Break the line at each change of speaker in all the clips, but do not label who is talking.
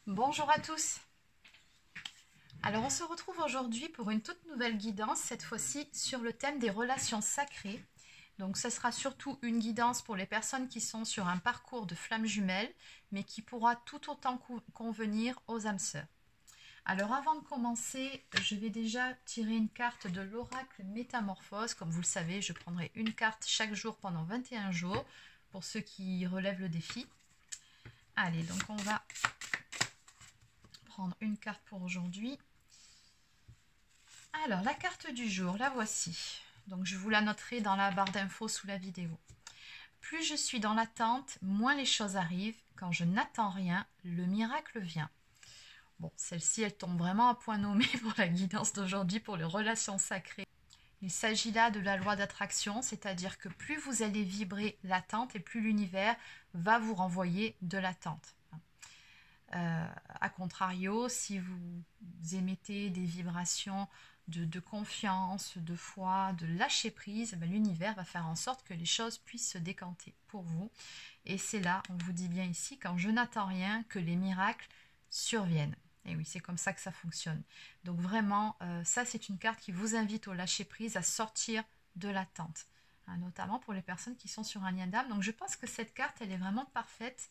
Bonjour à tous. Alors on se retrouve aujourd'hui pour une toute nouvelle guidance, cette fois-ci sur le thème des relations sacrées. Donc ce sera surtout une guidance pour les personnes qui sont sur un parcours de flammes jumelles, mais qui pourra tout autant convenir aux âmes sœurs. Alors avant de commencer, je vais déjà tirer une carte de l'oracle Métamorphose. Comme vous le savez, je prendrai une carte chaque jour pendant 21 jours pour ceux qui relèvent le défi. Allez, donc on va prendre une carte pour aujourd'hui. Alors, la carte du jour, la voici. Donc, je vous la noterai dans la barre d'infos sous la vidéo. Plus je suis dans l'attente, moins les choses arrivent. Quand je n'attends rien, le miracle vient. Bon, celle-ci, elle tombe vraiment à point nommé pour la guidance d'aujourd'hui, pour les relations sacrées. Il s'agit là de la loi d'attraction, c'est-à-dire que plus vous allez vibrer l'attente et plus l'univers va vous renvoyer de l'attente. A contrario, si vous émettez des vibrations de confiance, de foi, de lâcher prise, l'univers va faire en sorte que les choses puissent se décanter pour vous. Et c'est là, on vous dit bien ici, quand je n'attends rien, que les miracles surviennent. Et oui, c'est comme ça que ça fonctionne. Donc vraiment, ça c'est une carte qui vous invite au lâcher prise, à sortir de l'attente. Notamment pour les personnes qui sont sur un lien d'âme. Donc je pense que cette carte, elle est vraiment parfaite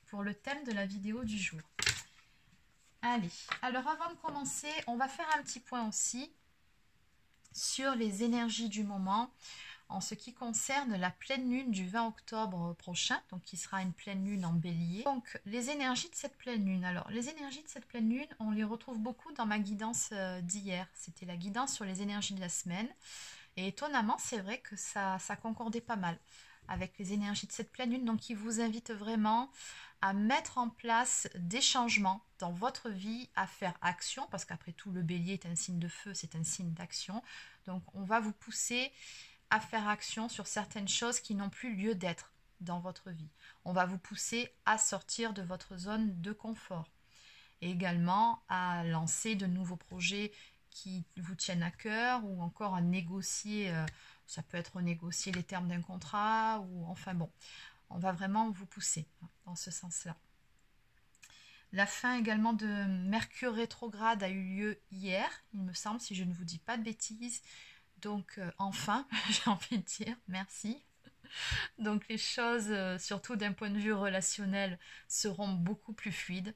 pour le thème de la vidéo du jour. Allez, alors avant de commencer, on va faire un petit point aussi sur les énergies du moment en ce qui concerne la pleine lune du 20 octobre prochain, donc qui sera une pleine lune en bélier. Donc les énergies de cette pleine lune, alors les énergies de cette pleine lune, on les retrouve beaucoup dans ma guidance d'hier, c'était la guidance sur les énergies de la semaine, et étonnamment c'est vrai que ça concordait pas mal avec les énergies de cette pleine lune, donc qui vous invite vraiment à mettre en place des changements dans votre vie, à faire action, parce qu'après tout, le bélier est un signe de feu, c'est un signe d'action. Donc, on va vous pousser à faire action sur certaines choses qui n'ont plus lieu d'être dans votre vie. On va vous pousser à sortir de votre zone de confort et également à lancer de nouveaux projets qui vous tiennent à cœur ou encore à négocier, ça peut être négocier les termes d'un contrat ou enfin bon, on va vraiment vous pousser dans ce sens-là. La fin également de Mercure rétrograde a eu lieu hier, il me semble, si je ne vous dis pas de bêtises. Donc enfin, j'ai envie de dire merci. Donc les choses, surtout d'un point de vue relationnel, seront beaucoup plus fluides.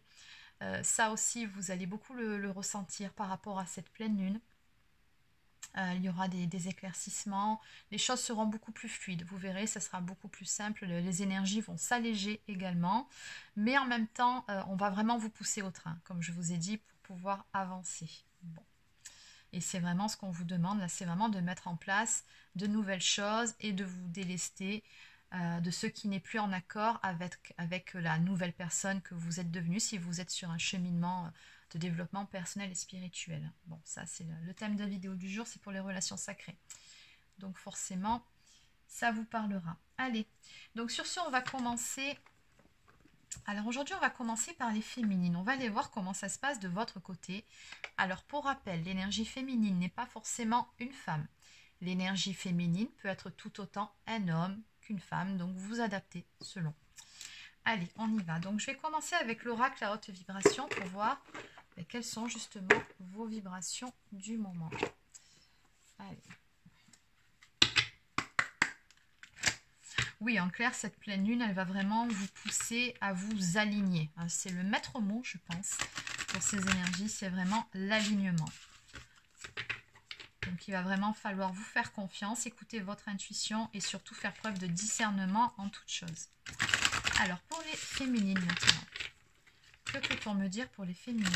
Ça aussi, vous allez beaucoup le ressentir par rapport à cette pleine lune. Il y aura des éclaircissements, les choses seront beaucoup plus fluides, vous verrez, ça sera beaucoup plus simple, les énergies vont s'alléger également, mais en même temps, on va vraiment vous pousser au train, comme je vous ai dit, pour pouvoir avancer. Bon. Et c'est vraiment ce qu'on vous demande, là, c'est vraiment de mettre en place de nouvelles choses et de vous délester de ce qui n'est plus en accord avec la nouvelle personne que vous êtes devenue, si vous êtes sur un cheminement de développement personnel et spirituel. Bon, ça c'est le thème de la vidéo du jour, c'est pour les relations sacrées. Donc forcément, ça vous parlera. Allez, donc sur ce, on va commencer. Alors aujourd'hui, on va commencer par les féminines. On va aller voir comment ça se passe de votre côté. Alors pour rappel, l'énergie féminine n'est pas forcément une femme. L'énergie féminine peut être tout autant un homme qu'une femme, donc vous adaptez selon. Allez, on y va. Donc je vais commencer avec l'oracle à haute vibration pour voir quelles sont justement vos vibrations du moment. Allez. Oui, en clair, cette pleine lune, elle va vraiment vous pousser à vous aligner. C'est le maître mot, je pense, pour ces énergies, c'est vraiment l'alignement. Donc, il va vraiment falloir vous faire confiance, écouter votre intuition et surtout faire preuve de discernement en toutes choses. Alors, pour les féminines maintenant, que peut-on me dire pour les féminines?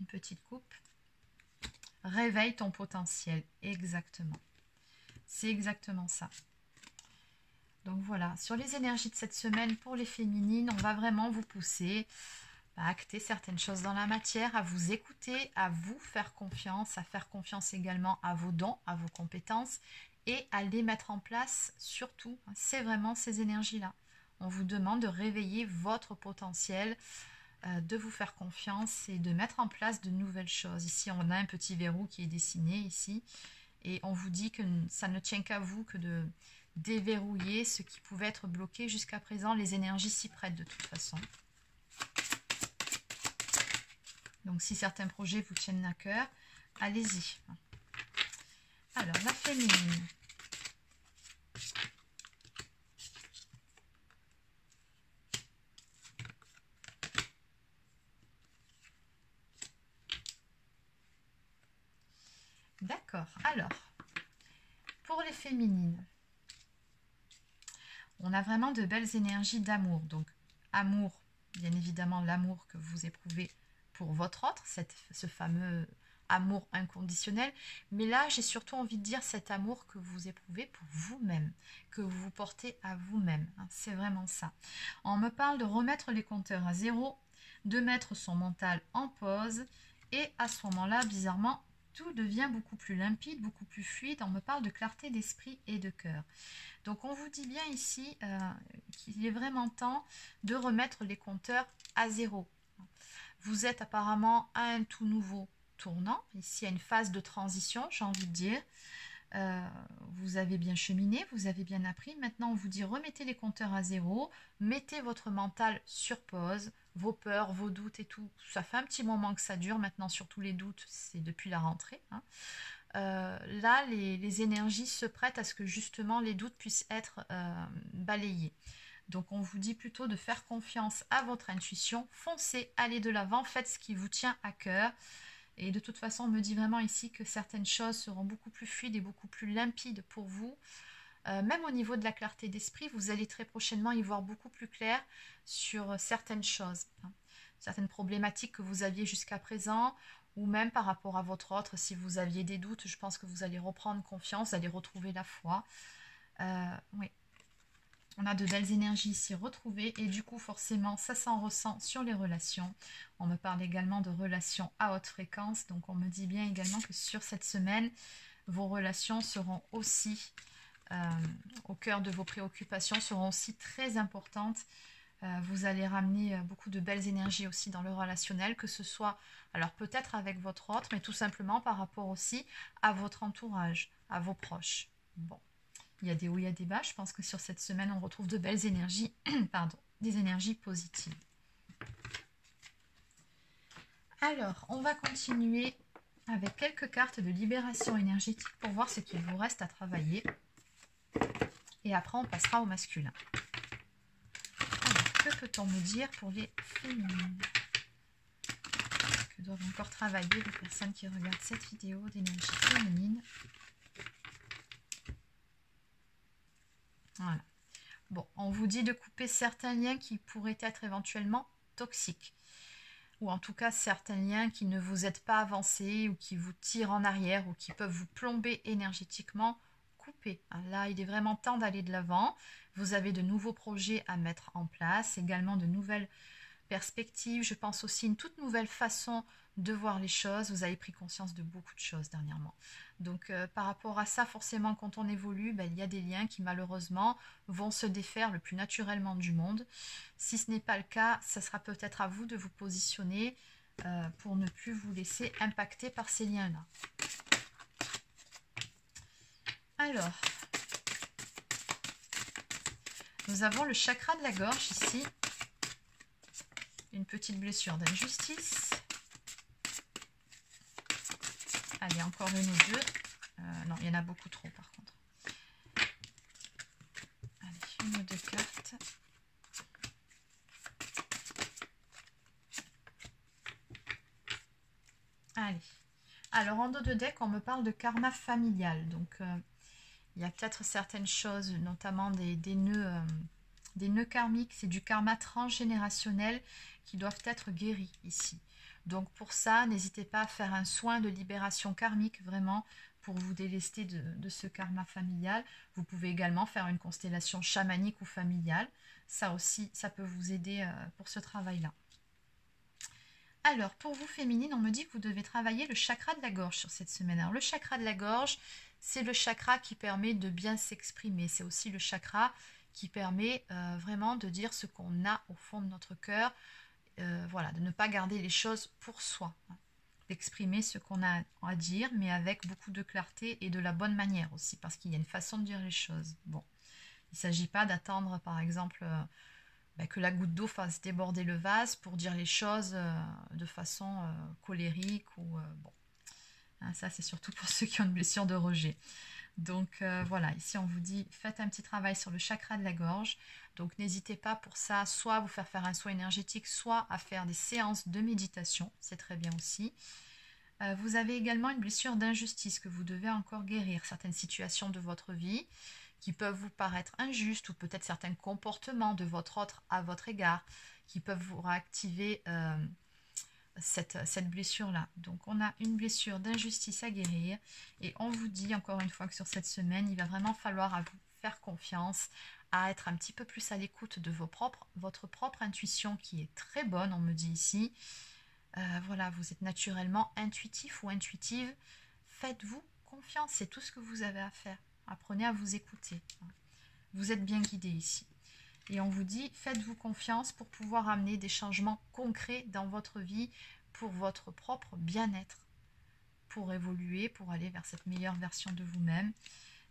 Une petite coupe. Réveille ton potentiel, exactement. C'est exactement ça. Donc voilà, sur les énergies de cette semaine pour les féminines, on va vraiment vous pousser à acter certaines choses dans la matière, à vous écouter, à vous faire confiance, à faire confiance également à vos dons, à vos compétences et à les mettre en place surtout. C'est vraiment ces énergies-là. On vous demande de réveiller votre potentiel, de vous faire confiance et de mettre en place de nouvelles choses. Ici, on a un petit verrou qui est dessiné ici et on vous dit que ça ne tient qu'à vous que déverrouiller ce qui pouvait être bloqué jusqu'à présent. Les énergies s'y prêtent de toute façon. Donc si certains projets vous tiennent à cœur, allez-y. Alors, la féminine. D'accord. Alors, pour les féminines, on a vraiment de belles énergies d'amour. Donc, amour, bien évidemment, l'amour que vous éprouvez pour votre autre, ce fameux amour inconditionnel. Mais là, j'ai surtout envie de dire cet amour que vous éprouvez pour vous-même, que vous vous portez à vous-même. C'est vraiment ça. On me parle de remettre les compteurs à zéro, de mettre son mental en pause. Et à ce moment-là, bizarrement, tout devient beaucoup plus limpide, beaucoup plus fluide. On me parle de clarté d'esprit et de cœur. Donc, on vous dit bien ici qu'il est vraiment temps de remettre les compteurs à zéro. Vous êtes apparemment à un tout nouveau tournant. Ici, il y a une phase de transition, j'ai envie de dire. Vous avez bien cheminé, vous avez bien appris. Maintenant, on vous dit remettez les compteurs à zéro, mettez votre mental sur pause, vos peurs, vos doutes et tout. Ça fait un petit moment que ça dure. Maintenant, surtout les doutes, c'est depuis la rentrée. Là, les énergies se prêtent à ce que justement les doutes puissent être balayés. Donc, on vous dit plutôt de faire confiance à votre intuition. Foncez, allez de l'avant, faites ce qui vous tient à cœur. Et de toute façon, on me dit vraiment ici que certaines choses seront beaucoup plus fluides et beaucoup plus limpides pour vous. Même au niveau de la clarté d'esprit, vous allez très prochainement y voir beaucoup plus clair sur certaines choses. Certaines problématiques que vous aviez jusqu'à présent, ou même par rapport à votre autre, si vous aviez des doutes, je pense que vous allez reprendre confiance, vous allez retrouver la foi. Oui. On a de belles énergies ici retrouvées et du coup forcément ça s'en ressent sur les relations. On me parle également de relations à haute fréquence, donc on me dit bien également que sur cette semaine, vos relations seront aussi au cœur de vos préoccupations, seront aussi très importantes. Vous allez ramener beaucoup de belles énergies aussi dans le relationnel, que ce soit alors peut-être avec votre autre, mais tout simplement par rapport aussi à votre entourage, à vos proches. Bon. Il y a des hauts, il y a des bas. Je pense que sur cette semaine, on retrouve de belles énergies, pardon, des énergies positives. Alors, on va continuer avec quelques cartes de libération énergétique pour voir ce qu'il vous reste à travailler. Et après, on passera au masculin. Alors, que peut-on me dire pour les féminines? Que doivent encore travailler les personnes qui regardent cette vidéo d'énergie féminine? Voilà. Bon, on vous dit de couper certains liens qui pourraient être éventuellement toxiques. Ou en tout cas, certains liens qui ne vous aident pas à avancer ou qui vous tirent en arrière ou qui peuvent vous plomber énergétiquement. Coupez. Là, il est vraiment temps d'aller de l'avant. Vous avez de nouveaux projets à mettre en place, également de nouvelles perspectives. Je pense aussi une toute nouvelle façon de voir les choses. Vous avez pris conscience de beaucoup de choses dernièrement. Donc par rapport à ça, forcément, quand on évolue, il y a des liens qui malheureusement vont se défaire le plus naturellement du monde. Si ce n'est pas le cas, ça sera peut-être à vous de vous positionner pour ne plus vous laisser impacter par ces liens-là. Alors, nous avons le chakra de la gorge ici. Une petite blessure d'injustice. Allez, encore une ou deux. Non, il y en a beaucoup trop par contre. Allez, une ou deux cartes. Allez. Alors, en dos de deck, on me parle de karma familial. Donc, il y a peut-être certaines choses, notamment des nœuds karmiques. C'est du karma transgénérationnel qui doivent être guéris ici. Donc pour ça, n'hésitez pas à faire un soin de libération karmique vraiment pour vous délester de ce karma familial. Vous pouvez également faire une constellation chamanique ou familiale. Ça aussi, ça peut vous aider pour ce travail-là. Alors, pour vous féminines, on me dit que vous devez travailler le chakra de la gorge sur cette semaine. Alors, le chakra de la gorge, c'est le chakra qui permet de bien s'exprimer. C'est aussi le chakra qui permet vraiment de dire ce qu'on a au fond de notre cœur. Voilà, de ne pas garder les choses pour soi, d'exprimer ce qu'on a à dire, mais avec beaucoup de clarté et de la bonne manière aussi, parce qu'il y a une façon de dire les choses. Bon, Il ne s'agit pas d'attendre, par exemple, que la goutte d'eau fasse déborder le vase pour dire les choses de façon colérique ou bon. Hein, ça, c'est surtout pour ceux qui ont une blessure de rejet. Donc voilà, ici on vous dit faites un petit travail sur le chakra de la gorge. Donc n'hésitez pas pour ça, soit à vous faire un soin énergétique, soit à faire des séances de méditation. C'est très bien aussi. Vous avez également une blessure d'injustice que vous devez encore guérir. Certaines situations de votre vie qui peuvent vous paraître injustes ou peut-être certains comportements de votre autre à votre égard qui peuvent vous réactiver cette blessure-là. Donc on a une blessure d'injustice à guérir et on vous dit encore une fois que sur cette semaine, il va vraiment falloir à vous faire confiance, à être un petit peu plus à l'écoute de votre propre intuition qui est très bonne, on me dit ici. Voilà, vous êtes naturellement intuitif ou intuitive. Faites-vous confiance, c'est tout ce que vous avez à faire. Apprenez à vous écouter. Vous êtes bien guidé ici. Et on vous dit, faites-vous confiance pour pouvoir amener des changements concrets dans votre vie pour votre propre bien-être, pour évoluer, pour aller vers cette meilleure version de vous-même,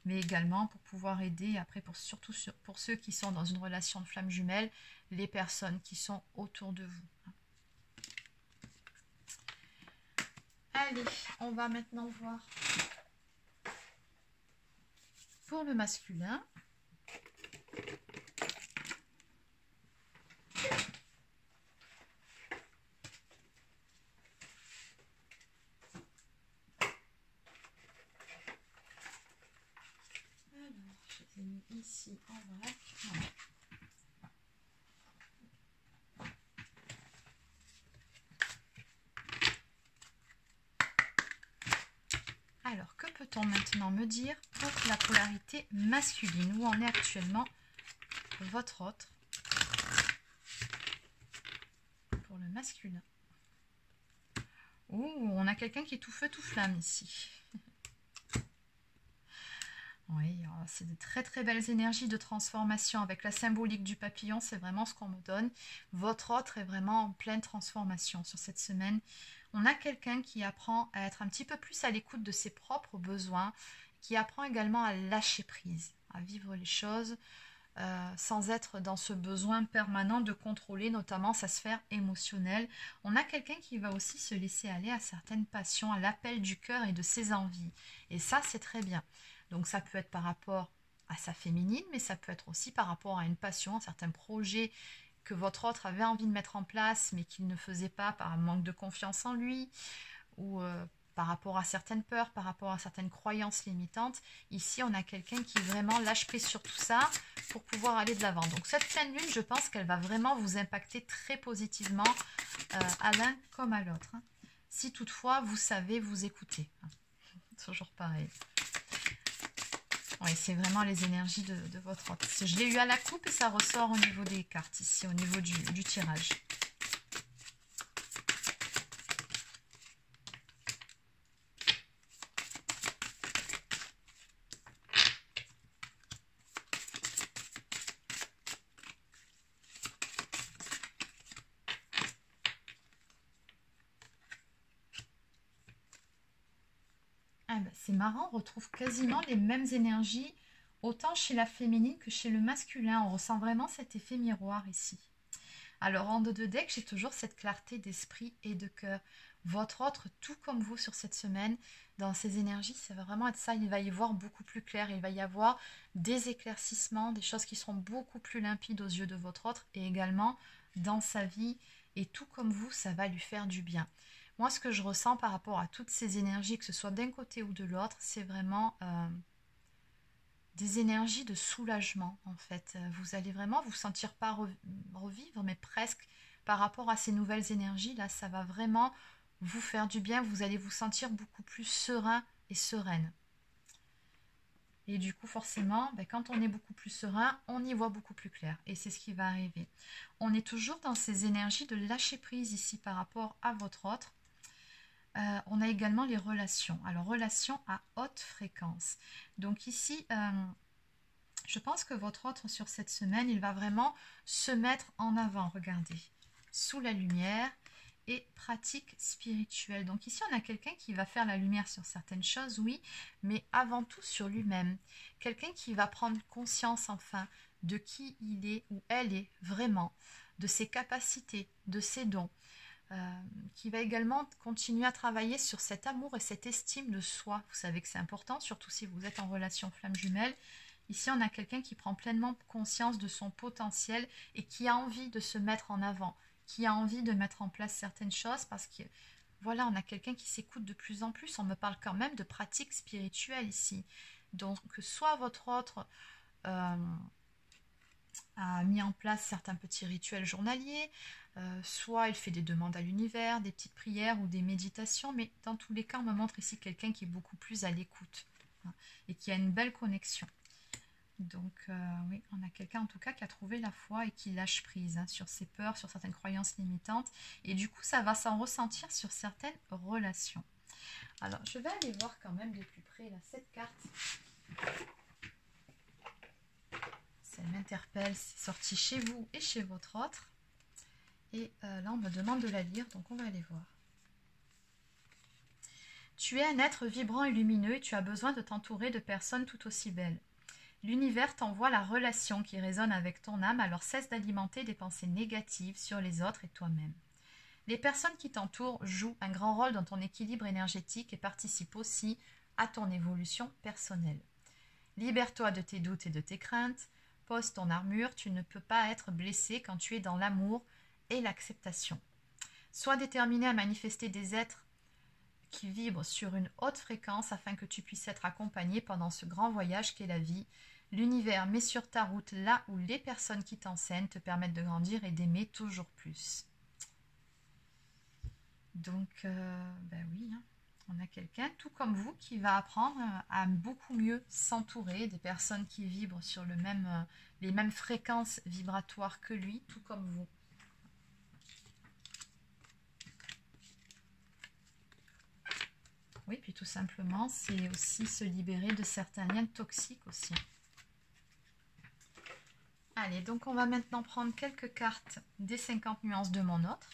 mais également pour pouvoir aider, après surtout pour ceux qui sont dans une relation de flamme jumelle, les personnes qui sont autour de vous. Allez, on va maintenant voir pour le masculin. Alors, je les ai mis ici en vrac. Voilà. Alors, que peut-on maintenant me dire pour la polarité masculine? Où en est actuellement votre autre pour le masculin? Ouh, on a quelqu'un qui est tout feu, tout flamme ici. Oui, c'est de très très belles énergies de transformation. Avec la symbolique du papillon, c'est vraiment ce qu'on me donne. Votre autre est vraiment en pleine transformation sur cette semaine. On a quelqu'un qui apprend à être un petit peu plus à l'écoute de ses propres besoins, qui apprend également à lâcher prise, à vivre les choses sans être dans ce besoin permanent de contrôler notamment sa sphère émotionnelle. On a quelqu'un qui va aussi se laisser aller à certaines passions, à l'appel du cœur et de ses envies. Et ça, c'est très bien. Donc ça peut être par rapport à sa féminine, mais ça peut être aussi par rapport à une passion, à certains projets que votre autre avait envie de mettre en place, mais qu'il ne faisait pas par manque de confiance en lui, ou par rapport à certaines peurs, par rapport à certaines croyances limitantes. Ici, on a quelqu'un qui vraiment lâche prise sur tout ça pour pouvoir aller de l'avant. Donc cette pleine lune, je pense qu'elle va vraiment vous impacter très positivement à l'un comme à l'autre. Hein. Si toutefois, vous savez vous écouter. Hein. Toujours pareil. Oui, c'est vraiment les énergies de votre autre. Je l'ai eu à la coupe et ça ressort au niveau des cartes, ici, au niveau du tirage. Ah ben, c'est marrant, on retrouve quasiment les mêmes énergies, autant chez la féminine que chez le masculin. On ressent vraiment cet effet miroir ici. Alors, en 2 deck, j'ai toujours cette clarté d'esprit et de cœur. Votre autre, tout comme vous sur cette semaine, dans ces énergies, ça va vraiment être ça. Il va y avoir beaucoup plus clair. Il va y avoir des éclaircissements, des choses qui seront beaucoup plus limpides aux yeux de votre autre et également dans sa vie. Et tout comme vous, ça va lui faire du bien. Moi, ce que je ressens par rapport à toutes ces énergies, que ce soit d'un côté ou de l'autre, c'est vraiment des énergies de soulagement, en fait. Vous allez vraiment vous sentir pas revivre, mais presque par rapport à ces nouvelles énergies. Là, ça va vraiment vous faire du bien. Vous allez vous sentir beaucoup plus serein et sereine. Et du coup, forcément, quand on est beaucoup plus serein, on y voit beaucoup plus clair. Et c'est ce qui va arriver. On est toujours dans ces énergies de lâcher prise ici par rapport à votre autre. On a également les relations. Alors, relations à haute fréquence. Donc ici, je pense que votre autre, sur cette semaine, il va vraiment se mettre en avant. Regardez, sous la lumière. et pratique spirituelle. Donc ici, on a quelqu'un qui va faire la lumière sur certaines choses, oui, mais avant tout sur lui-même. Quelqu'un qui va prendre conscience, enfin, de qui il est ou elle est vraiment, de ses capacités, de ses dons, qui va également continuer à travailler sur cet amour et cette estime de soi. Vous savez que c'est important, surtout si vous êtes en relation flamme jumelle. Ici, on a quelqu'un qui prend pleinement conscience de son potentiel et qui a envie de se mettre en avant, qui a envie de mettre en place certaines choses parce que, voilà, on a quelqu'un qui s'écoute de plus en plus. On me parle quand même de pratique spirituelle ici. Donc, soit votre autre a mis en place certains petits rituels journaliers, soit il fait des demandes à l'univers, des petites prières ou des méditations, mais dans tous les cas, on me montre ici quelqu'un qui est beaucoup plus à l'écoute, hein, et qui a une belle connexion. Donc oui, on a quelqu'un en tout cas qui a trouvé la foi et qui lâche prise, hein, sur ses peurs, sur certaines croyances limitantes, et du coup ça va s'en ressentir sur certaines relations. Alors je vais aller voir quand même de plus près là, cette carte. Ça m'interpelle, c'est sorti chez vous et chez votre autre. Et là, on me demande de la lire, donc on va aller voir. Tu es un être vibrant et lumineux et tu as besoin de t'entourer de personnes tout aussi belles. L'univers t'envoie la relation qui résonne avec ton âme, alors cesse d'alimenter des pensées négatives sur les autres et toi-même. Les personnes qui t'entourent jouent un grand rôle dans ton équilibre énergétique et participent aussi à ton évolution personnelle. Libère-toi de tes doutes et de tes craintes. Pose ton armure, tu ne peux pas être blessé quand tu es dans l'amour et l'acceptation. Sois déterminé à manifester des êtres qui vibrent sur une haute fréquence afin que tu puisses être accompagné pendant ce grand voyage qu'est la vie. L'univers met sur ta route là où les personnes qui t'enseignent te permettent de grandir et d'aimer toujours plus. Donc, ben oui, hein. On a quelqu'un, tout comme vous, qui va apprendre à beaucoup mieux s'entourer des personnes qui vibrent sur les mêmes fréquences vibratoires que lui, tout comme vous. Oui, puis tout simplement, c'est aussi se libérer de certains liens toxiques aussi. Allez, donc on va maintenant prendre quelques cartes des 50 nuances de mon autre.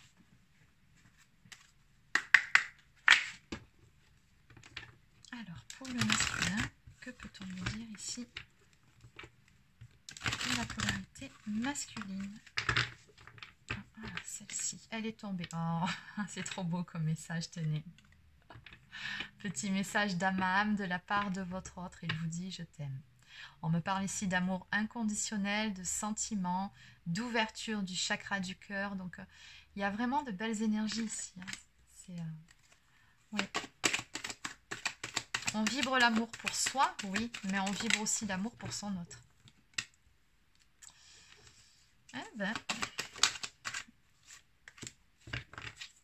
Alors, pour le masculin, que peut-on me dire ici de la polarité masculine? Ah, celle-ci, elle est tombée. Oh, c'est trop beau comme message, tenez. Petit message d'âme à âme de la part de votre autre, il vous dit « je t'aime ». On me parle ici d'amour inconditionnel, de sentiments, d'ouverture du chakra du cœur. Donc, il y a vraiment de belles énergies ici, hein. C'est... ouais. On vibre l'amour pour soi, oui, mais on vibre aussi l'amour pour son autre. Eh ben.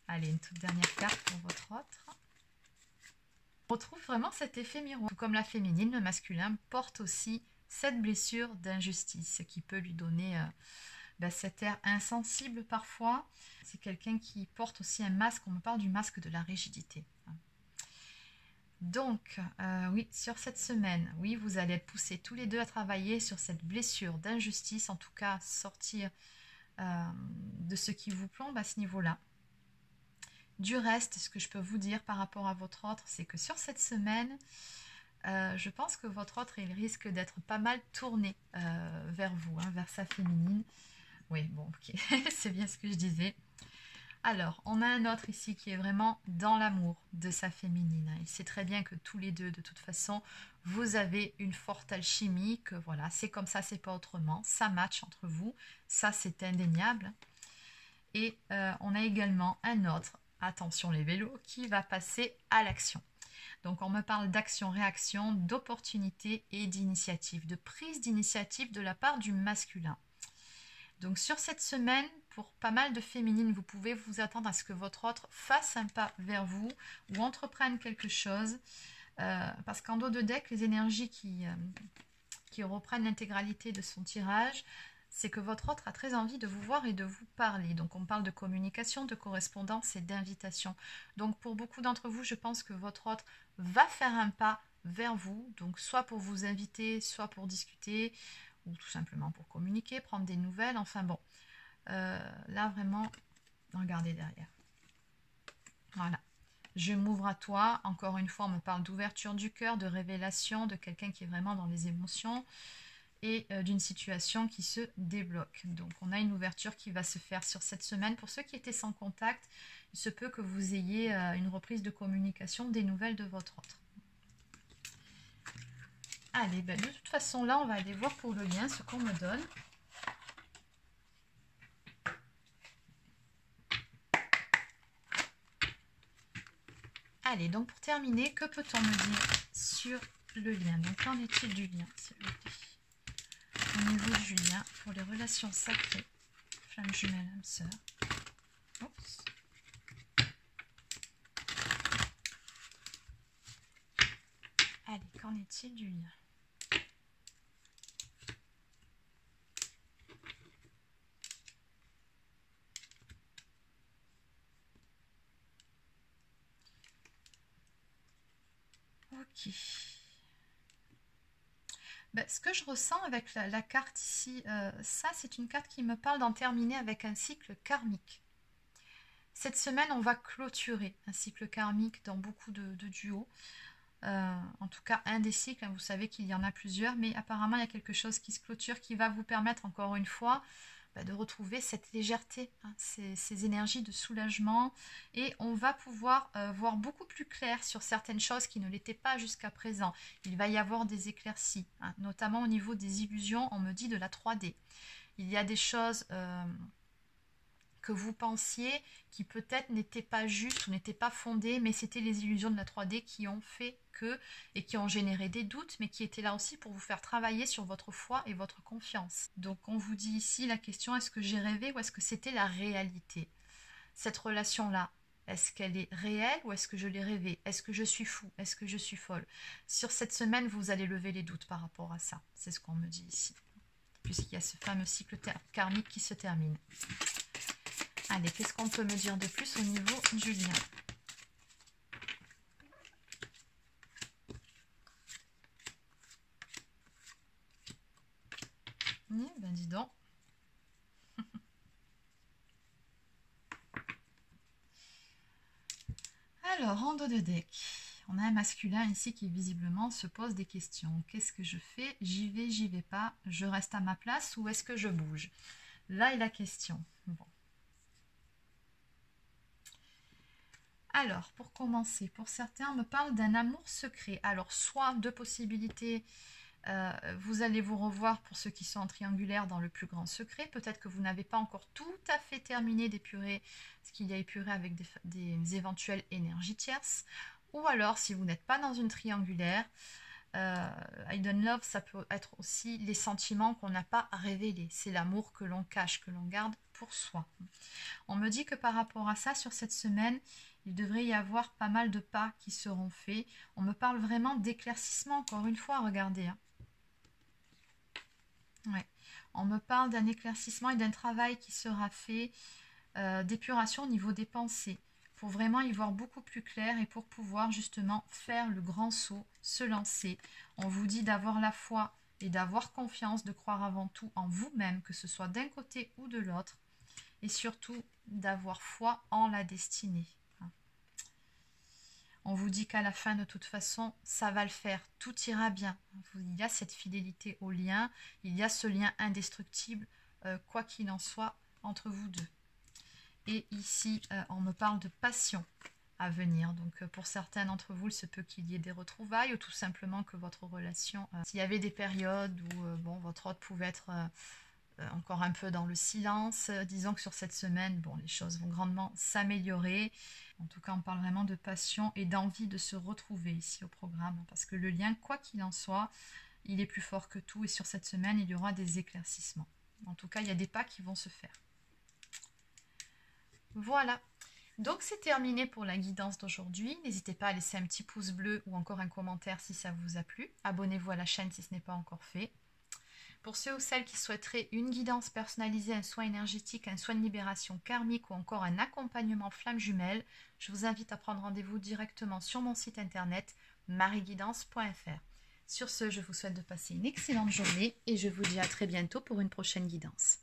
Allez, une toute dernière carte pour votre autre. On retrouve vraiment cet effet miroir. Tout comme la féminine, le masculin porte aussi cette blessure d'injustice, ce qui peut lui donner cet air insensible parfois. C'est quelqu'un qui porte aussi un masque, on me parle du masque de la rigidité. Donc, oui, sur cette semaine, oui, vous allez être poussés tous les deux à travailler sur cette blessure d'injustice, en tout cas sortir de ce qui vous plombe à ce niveau-là. Du reste, ce que je peux vous dire par rapport à votre autre, c'est que sur cette semaine, je pense que votre autre, il risque d'être pas mal tourné vers vous, hein, vers sa féminine. Oui, bon, ok, c'est bien ce que je disais. Alors, on a un autre ici qui est vraiment dans l'amour de sa féminine. Il sait très bien que tous les deux, de toute façon, vous avez une forte alchimie, que voilà, c'est comme ça, c'est pas autrement. Ça match entre vous, ça c'est indéniable. Et on a également un autre, attention les vélos, qui va passer à l'action. Donc on me parle d'action-réaction, d'opportunité et d'initiative, de prise d'initiative de la part du masculin. Donc sur cette semaine, pour pas mal de féminines, vous pouvez vous attendre à ce que votre autre fasse un pas vers vous ou entreprenne quelque chose. Parce qu'en dos de deck, les énergies qui reprennent l'intégralité de son tirage, c'est que votre autre a très envie de vous voir et de vous parler. Donc on parle de communication, de correspondance et d'invitation. Donc pour beaucoup d'entre vous, je pense que votre autre va faire un pas vers vous. Donc soit pour vous inviter, soit pour discuter, ou tout simplement pour communiquer, prendre des nouvelles. Enfin bon, là vraiment, regardez derrière. Voilà. Je m'ouvre à toi. Encore une fois, on me parle d'ouverture du cœur, de révélation, de quelqu'un qui est vraiment dans les émotions et d'une situation qui se débloque. Donc, on a une ouverture qui va se faire sur cette semaine. Pour ceux qui étaient sans contact, il se peut que vous ayez une reprise de communication, des nouvelles de votre autre. Allez, ben, de toute façon, là, on va aller voir pour le lien ce qu'on me donne. Allez, donc pour terminer, que peut-on me dire sur le lien? Donc, qu'en est-il du lien, s'il vous plaît? Au niveau du lien, pour les relations sacrées, flamme jumelle, âme sœur. Oups. Allez, qu'en est-il du lien? Ok. Ben, ce que je ressens avec la carte ici, ça c'est une carte qui me parle d'en terminer avec un cycle karmique. Cette semaine, on va clôturer un cycle karmique dans beaucoup de duos. En tout cas, un des cycles, hein, vous savez qu'il y en a plusieurs, mais apparemment, il y a quelque chose qui se clôture qui va vous permettre, encore une fois, de retrouver cette légèreté, hein, ces énergies de soulagement. Et on va pouvoir voir beaucoup plus clair sur certaines choses qui ne l'étaient pas jusqu'à présent. Il va y avoir des éclaircies, hein, notamment au niveau des illusions, on me dit de la 3D. Il y a des choses que vous pensiez qui peut-être n'étaient pas justes ou n'étaient pas fondées, mais c'était les illusions de la 3D qui ont fait que, et qui ont généré des doutes, mais qui étaient là aussi pour vous faire travailler sur votre foi et votre confiance. Donc on vous dit ici la question, est-ce que j'ai rêvé ou est-ce que c'était la réalité? Cette relation-là, est-ce qu'elle est réelle ou est-ce que je l'ai rêvée? Est-ce que je suis fou? Est-ce que je suis folle? Sur cette semaine, vous allez lever les doutes par rapport à ça. C'est ce qu'on me dit ici, puisqu'il y a ce fameux cycle karmique qui se termine. Allez, qu'est-ce qu'on peut me dire de plus au niveau du lien? Ben dis donc. Alors, en dos de deck, on a un masculin ici qui visiblement se pose des questions. Qu'est-ce que je fais? J'y vais pas? Je reste à ma place ou est-ce que je bouge? Là est la question. Bon. Alors, pour commencer, pour certains, on me parle d'un amour secret. Alors, soit deux possibilités, vous allez vous revoir pour ceux qui sont en triangulaire dans le plus grand secret. Peut-être que vous n'avez pas encore tout à fait terminé d'épurer ce qu'il y a épuré avec des éventuelles énergies tierces. Ou alors, si vous n'êtes pas dans une triangulaire, Hidden Love, ça peut être aussi les sentiments qu'on n'a pas révélés. C'est l'amour que l'on cache, que l'on garde pour soi. On me dit que par rapport à ça, sur cette semaine, il devrait y avoir pas mal de pas qui seront faits. On me parle vraiment d'éclaircissement, encore une fois, regardez. Hein. Ouais. On me parle d'un éclaircissement et d'un travail qui sera fait, d'épuration au niveau des pensées, pour vraiment y voir beaucoup plus clair et pour pouvoir justement faire le grand saut, se lancer. On vous dit d'avoir la foi et d'avoir confiance, de croire avant tout en vous-même, que ce soit d'un côté ou de l'autre, et surtout d'avoir foi en la destinée. On vous dit qu'à la fin, de toute façon, ça va le faire. Tout ira bien. Il y a cette fidélité au lien. Il y a ce lien indestructible, quoi qu'il en soit, entre vous deux. Et ici, on me parle de passion à venir. Donc, pour certains d'entre vous, il se peut qu'il y ait des retrouvailles ou tout simplement que votre relation... S'il y avait des périodes où bon, votre autre pouvait être... encore un peu dans le silence. Disons que sur cette semaine, bon, les choses vont grandement s'améliorer. En tout cas, on parle vraiment de passion et d'envie de se retrouver ici au programme. Parce que le lien, quoi qu'il en soit, il est plus fort que tout. Et sur cette semaine, il y aura des éclaircissements. En tout cas, il y a des pas qui vont se faire. Voilà. Donc, c'est terminé pour la guidance d'aujourd'hui. N'hésitez pas à laisser un petit pouce bleu ou encore un commentaire si ça vous a plu. Abonnez-vous à la chaîne si ce n'est pas encore fait. Pour ceux ou celles qui souhaiteraient une guidance personnalisée, un soin énergétique, un soin de libération karmique ou encore un accompagnement flamme jumelle, je vous invite à prendre rendez-vous directement sur mon site internet marieguidance.fr. Sur ce, je vous souhaite de passer une excellente journée et je vous dis à très bientôt pour une prochaine guidance.